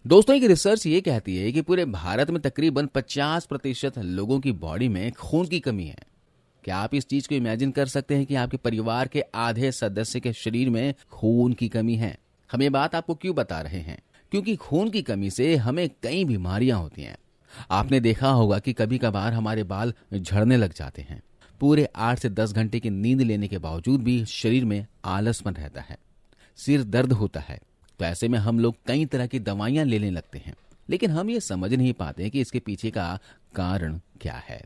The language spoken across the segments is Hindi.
दोस्तों, एक रिसर्च ये कहती है कि पूरे भारत में तकरीबन 50% लोगों की बॉडी में खून की कमी है। क्या आप इस चीज को इमेजिन कर सकते हैं कि आपके परिवार के आधे सदस्य के शरीर में खून की कमी है? हम ये बात आपको क्यों बता रहे हैं? क्योंकि खून की कमी से हमें कई बीमारियां होती हैं। आपने देखा होगा कि कभी कभार हमारे बाल झड़ने लग जाते हैं। पूरे 8 से 10 घंटे की नींद लेने के बावजूद भी शरीर में आलसपन रहता है, सिर दर्द होता है। तो ऐसे में हम लोग कई तरह की दवाइयां लेने लगते हैं, लेकिन हम ये समझ नहीं पाते कि इसके पीछे का कारण क्या है।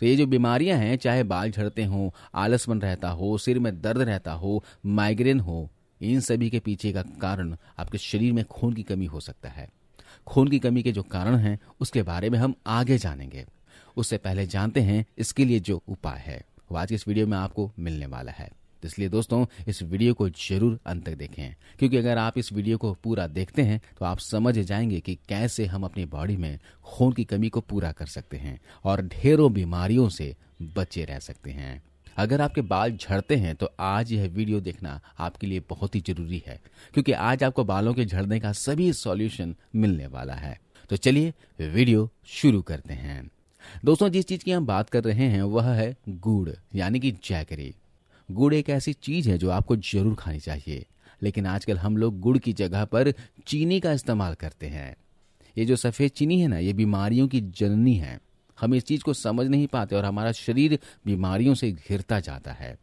तो ये जो बीमारियां हैं, चाहे बाल झड़ते हों, आलसपन रहता हो, सिर में दर्द रहता हो, माइग्रेन हो, इन सभी के पीछे का कारण आपके शरीर में खून की कमी हो सकता है। खून की कमी के जो कारण हैं उसके बारे में हम आगे जानेंगे। उससे पहले जानते हैं इसके लिए जो उपाय है, वो आज इस वीडियो में आपको मिलने वाला है। तो इसलिए दोस्तों, इस वीडियो को जरूर अंत तक देखें, क्योंकि अगर आप इस वीडियो को पूरा देखते हैं तो आप समझ जाएंगे कि कैसे हम अपनी बॉडी में खून की कमी को पूरा कर सकते हैं और ढेरों बीमारियों से बचे रह सकते हैं। अगर आपके बाल झड़ते हैं तो आज यह वीडियो देखना आपके लिए बहुत ही जरूरी है, क्योंकि आज आपको बालों के झड़ने का सभी सॉल्यूशन मिलने वाला है। तो चलिए वीडियो शुरू करते हैं। दोस्तों, जिस चीज की हम बात कर रहे हैं वह है गुड़, यानी कि जैगरी। गुड़ एक ऐसी चीज है जो आपको जरूर खानी चाहिए, लेकिन आजकल हम लोग गुड़ की जगह पर चीनी का इस्तेमाल करते हैं। ये जो सफेद चीनी है ना, ये बीमारियों की जननी है। हम इस चीज को समझ नहीं पाते और हमारा शरीर बीमारियों से घिरता जाता है।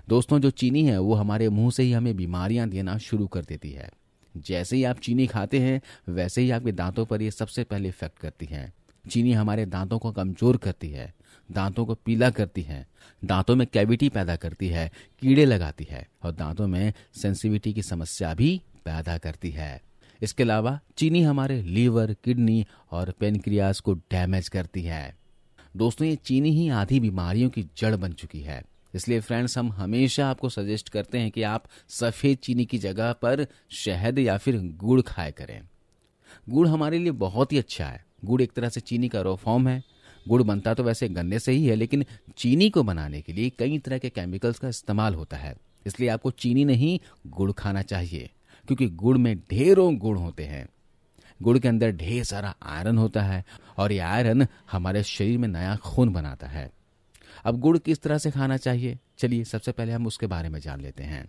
दोस्तों, जो चीनी है वो हमारे मुंह से ही हमें बीमारियां देना शुरू कर देती है। जैसे ही आप चीनी खाते हैं वैसे ही आपके दांतों पर ये सबसे पहले इफेक्ट करती है। चीनी हमारे दांतों को कमजोर करती है, दांतों को पीला करती है, दांतों में कैविटी पैदा करती है, कीड़े लगाती है और दांतों में सेंसिटिविटी की समस्या भी पैदा करती है। इसके अलावा चीनी हमारे लीवर, किडनी और पेनक्रियाज को डैमेज करती है। दोस्तों, ये चीनी ही आधी बीमारियों की जड़ बन चुकी है। इसलिए फ्रेंड्स, हम हमेशा आपको सजेस्ट करते हैं कि आप सफेद चीनी की जगह पर शहद या फिर गुड़ खाया करें। गुड़ हमारे लिए बहुत ही अच्छा है। गुड़ एक तरह से चीनी का रो फॉर्म है। गुड़ बनता तो वैसे गन्ने से ही है, लेकिन चीनी को बनाने के लिए कई तरह के केमिकल्स का इस्तेमाल होता है। इसलिए आपको चीनी नहीं, गुड़ खाना चाहिए, क्योंकि गुड़ में ढेरों गुण होते हैं। गुड़ के अंदर ढेर सारा आयरन होता है और ये आयरन हमारे शरीर में नया खून बनाता है। अब गुड़ किस तरह से खाना चाहिए, चलिए सबसे पहले हम उसके बारे में जान लेते हैं।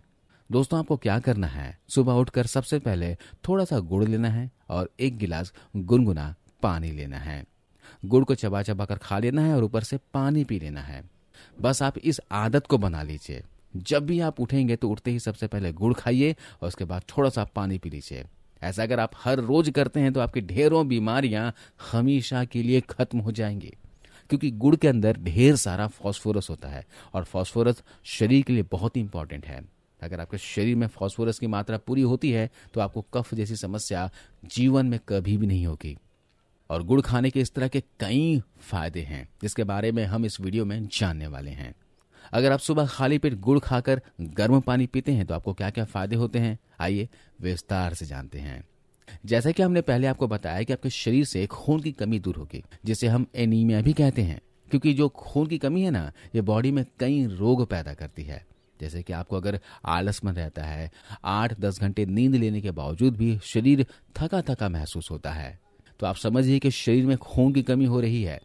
दोस्तों, आपको क्या करना है, सुबह उठकर सबसे पहले थोड़ा सा गुड़ लेना है और 1 गिलास गुनगुना पानी लेना है। गुड़ को चबा चबा कर खा लेना है और ऊपर से पानी पी लेना है। बस आप इस आदत को बना लीजिए। जब भी आप उठेंगे तो उठते ही सबसे पहले गुड़ खाइए और उसके बाद थोड़ा सा पानी पी लीजिए। ऐसा अगर आप हर रोज करते हैं तो आपकी ढेरों बीमारियां हमेशा के लिए खत्म हो जाएंगी, क्योंकि गुड़ के अंदर ढेर सारा फास्फोरस होता है और फास्फोरस शरीर के लिए बहुत ही इंपॉर्टेंट है। अगर आपके शरीर में फास्फोरस की मात्रा पूरी होती है तो आपको कफ जैसी समस्या जीवन में कभी भी नहीं होगी। और गुड़ खाने के इस तरह के कई फायदे हैं जिसके बारे में हम इस वीडियो में जानने वाले हैं। अगर आप सुबह खाली पेट गुड़ खाकर गर्म पानी पीते हैं तो आपको क्या क्या फायदे होते हैं, आइए विस्तार से जानते हैं। जैसा कि हमने पहले आपको बताया कि आपके शरीर से खून की कमी दूर होगी, जिसे हम एनीमिया भी कहते हैं, क्योंकि जो खून की कमी है ना, ये बॉडी में कई रोग पैदा करती है। जैसे कि आपको अगर आलसपन रहता है, 8-10 घंटे नींद लेने के बावजूद भी शरीर थका थका महसूस होता है, तो आप समझिए कि शरीर में खून की कमी हो रही है।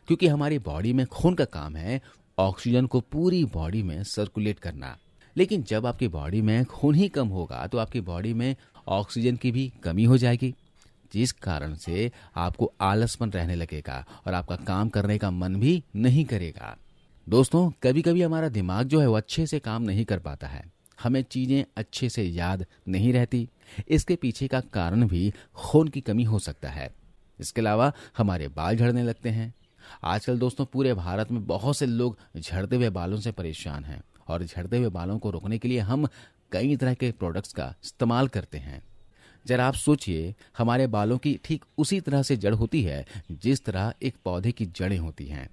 क्योंकि हमारी बॉडी में खून का काम है ऑक्सीजन को पूरी बॉडी में सर्कुलेट करना। लेकिन जब आपकी बॉडी में खून ही कम होगा तो आपकी बॉडी में ऑक्सीजन की भी कमी हो जाएगी, जिस कारण से आपको आलसपन रहने लगेगा और आपका काम करने का मन भी नहीं करेगा। दोस्तों, कभी कभी हमारा दिमाग जो है वो अच्छे से काम नहीं कर पाता है, हमें चीजें अच्छे से याद नहीं रहती। इसके पीछे का कारण भी खून की कमी हो सकता है। इसके अलावा हमारे बाल झड़ने लगते हैं। आजकल दोस्तों, पूरे भारत में बहुत से लोग झड़ते हुए बालों से परेशान हैं और झड़ते हुए बालों को रोकने के लिए हम कई तरह के प्रोडक्ट्स का इस्तेमाल करते हैं। जरा आप सोचिए, हमारे बालों की ठीक उसी तरह से जड़ होती है जिस तरह एक पौधे की जड़ें होती हैं।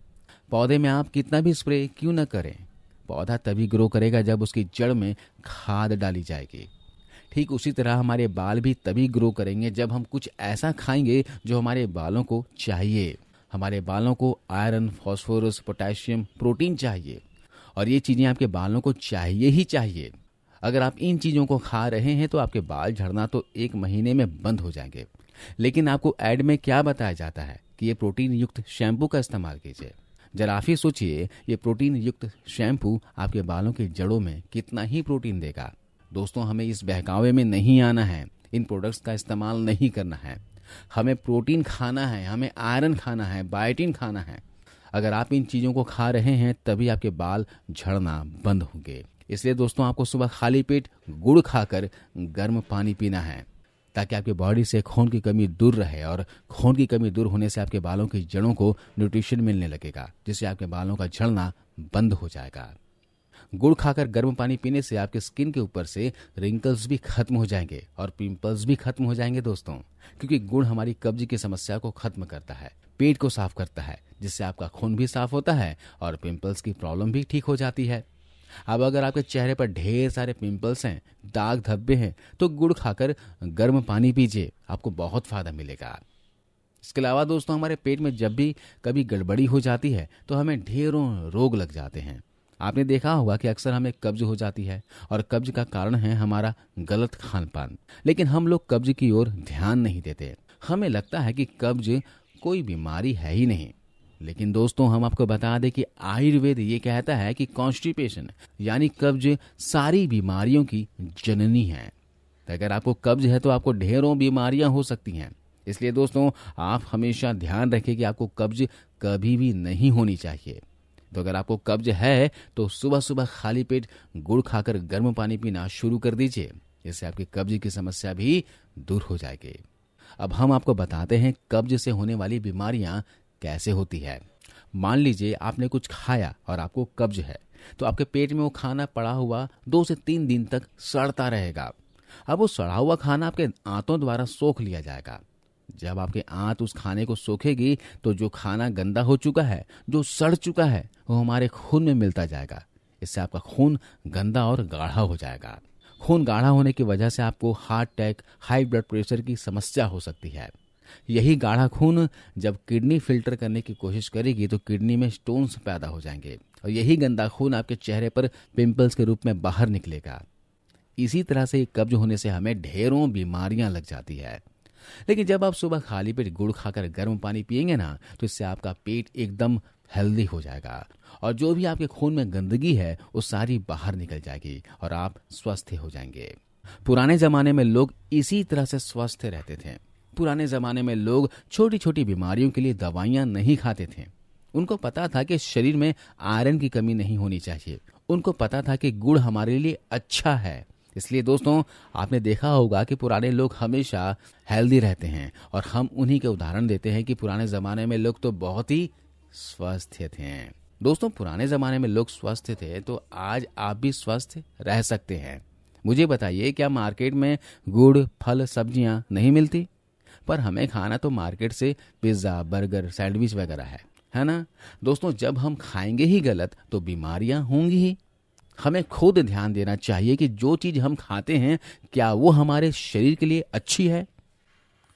पौधे में आप कितना भी स्प्रे क्यों न करें, पौधा तभी ग्रो करेगा जब उसकी जड़ में खाद डाली जाएगी। ठीक उसी तरह हमारे बाल भी तभी ग्रो करेंगे जब हम कुछ ऐसा खाएंगे जो हमारे बालों को चाहिए। हमारे बालों को आयरन, फास्फोरस, पोटेशियम, प्रोटीन चाहिए और ये चीजें आपके बालों को चाहिए ही चाहिए। अगर आप इन चीज़ों को खा रहे हैं तो आपके बाल झड़ना तो 1 महीने में बंद हो जाएंगे। लेकिन आपको ऐड में क्या बताया जाता है कि ये प्रोटीन युक्त शैम्पू का इस्तेमाल कीजिए। जरा आप ही सोचिए, ये प्रोटीन युक्त शैम्पू आपके बालों की जड़ों में कितना ही प्रोटीन देगा। दोस्तों, हमें इस बहकावे में नहीं आना है, इन प्रोडक्ट्स का इस्तेमाल नहीं करना है। हमें प्रोटीन खाना है, हमें आयरन खाना है, बायोटिन खाना है। अगर आप इन चीज़ों को खा रहे हैं तभी आपके बाल झड़ना बंद होंगे। इसलिए दोस्तों, आपको सुबह खाली पेट गुड़ खाकर गर्म पानी पीना है ताकि आपकी बॉडी से खून की कमी दूर रहे, और खून की कमी दूर होने से आपके बालों की जड़ों को न्यूट्रिशन मिलने लगेगा, जिससे आपके बालों का झड़ना बंद हो जाएगा। गुड़ खाकर गर्म पानी पीने से आपके स्किन के ऊपर से रिंकल्स भी खत्म हो जाएंगे और पिंपल्स भी खत्म हो जाएंगे दोस्तों, क्योंकि गुड़ हमारी कब्ज की समस्या को खत्म करता है, पेट को साफ करता है, जिससे आपका खून भी साफ होता है और पिंपल्स की प्रॉब्लम भी ठीक हो जाती है। अब अगर आपके चेहरे पर ढेर सारे पिंपल्स हैं, दाग धब्बे हैं, तो गुड़ खाकर गर्म पानी पीजिए, आपको बहुत फायदा मिलेगा। इसके अलावा दोस्तों, हमारे पेट में जब भी कभी गड़बड़ी हो जाती है तो हमें ढेरों रोग लग जाते हैं। आपने देखा होगा कि अक्सर हमें कब्ज हो जाती है, और कब्ज का कारण है हमारा गलत खान पान। लेकिन हम लोग कब्ज की ओर ध्यान नहीं देते। हमें लगता है कि कब्ज कोई बीमारी है ही नहीं। लेकिन दोस्तों, हम आपको बता दें कि आयुर्वेद ये कहता है कि कॉन्स्टिपेशन यानी कब्ज सारी बीमारियों की जननी है। तो अगर आपको कब्ज है तो आपको ढेरों बीमारियां हो सकती हैं। इसलिए दोस्तों, आप हमेशा ध्यान रखें कि आपको कब्ज कभी भी नहीं होनी चाहिए। तो अगर आपको कब्ज है तो सुबह सुबह खाली पेट गुड़ खाकर गर्म पानी पीना शुरू कर दीजिए, इससे आपकी कब्ज की समस्या भी दूर हो जाएगी। अब हम आपको बताते हैं कब्ज से होने वाली बीमारियां कैसे होती है। मान लीजिए आपने कुछ खाया और आपको कब्ज है, तो आपके पेट में वो खाना पड़ा हुआ 2 से 3 दिन तक सड़ता रहेगा। अब वो सड़ा हुआ खाना आपके आंतों द्वारा सोख लिया जाएगा। जब आपके आंत उस खाने को सोखेगी तो जो खाना गंदा हो चुका है, जो सड़ चुका है, वो हमारे खून में मिलता जाएगा। इससे आपका खून गंदा और गाढ़ा हो जाएगा। खून गाढ़ा होने की वजह से आपको heart attack, high blood pressure की समस्या हो सकती है। यही गाढ़ा खून जब किडनी फिल्टर करने की कोशिश करेगी तो किडनी में स्टोन्स पैदा हो जाएंगे, और यही गंदा खून आपके चेहरे पर पिंपल्स के रूप में बाहर निकलेगा। इसी तरह से कब्ज होने से हमें ढेरों बीमारियां लग जाती है। लेकिन जब आप सुबह खाली पेट गुड़ खाकर गर्म पानी पिएंगे ना, तो इससे आपका पेट एकदम हेल्दी हो जाएगा, और जो भी आपके खून में गंदगी है वो सारी बाहर निकल जाएगी और आप स्वस्थ हो जाएंगे। पुराने जमाने में लोग इसी तरह से स्वस्थ रहते थे। पुराने जमाने में लोग छोटी छोटी बीमारियों के लिए दवाइयां नहीं खाते थे। उनको पता था कि शरीर में आयरन की कमी नहीं होनी चाहिए। उनको पता था कि गुड़ हमारे लिए अच्छा है। इसलिए दोस्तों, आपने देखा होगा कि पुराने लोग हमेशा हेल्दी रहते हैं, और हम उन्हीं के उदाहरण देते हैं कि पुराने जमाने में लोग तो बहुत ही स्वस्थ थे। दोस्तों, पुराने जमाने में लोग स्वस्थ थे तो आज आप भी स्वस्थ रह सकते हैं। मुझे बताइए, क्या मार्केट में गुड़, फल, सब्जियां नहीं मिलती? पर हमें खाना तो मार्केट से पिज्जा, बर्गर, सैंडविच वगैरह है ना। दोस्तों, जब हम खाएंगे ही गलत तो बीमारियां होंगी ही। हमें खुद ध्यान देना चाहिए कि जो चीज हम खाते हैं क्या वो हमारे शरीर के लिए अच्छी है।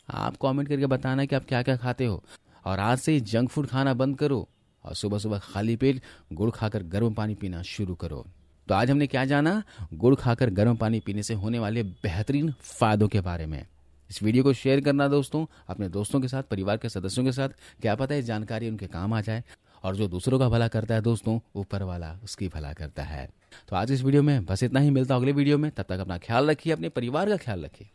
आप कमेंट करके बताना कि आप क्या क्या खाते हो, और आज से जंक फूड खाना बंद करो और सुबह सुबह खाली पेट गुड़ खाकर गर्म पानी पीना शुरू करो। तो आज हमने क्या जाना गुड़ खाकर गर्म पानी पीने से होने वाले बेहतरीन फायदों के बारे में। इस वीडियो को शेयर करना दोस्तों अपने दोस्तों के साथ, परिवार के सदस्यों के साथ। क्या पता है जानकारी उनके काम आ जाए। और जो दूसरों का भला करता है दोस्तों, ऊपर वाला उसकी भला करता है। तो आज इस वीडियो में बस इतना ही। मिलता हूं अगले वीडियो में। तब तक अपना ख्याल रखिए, अपने परिवार का ख्याल रखिए।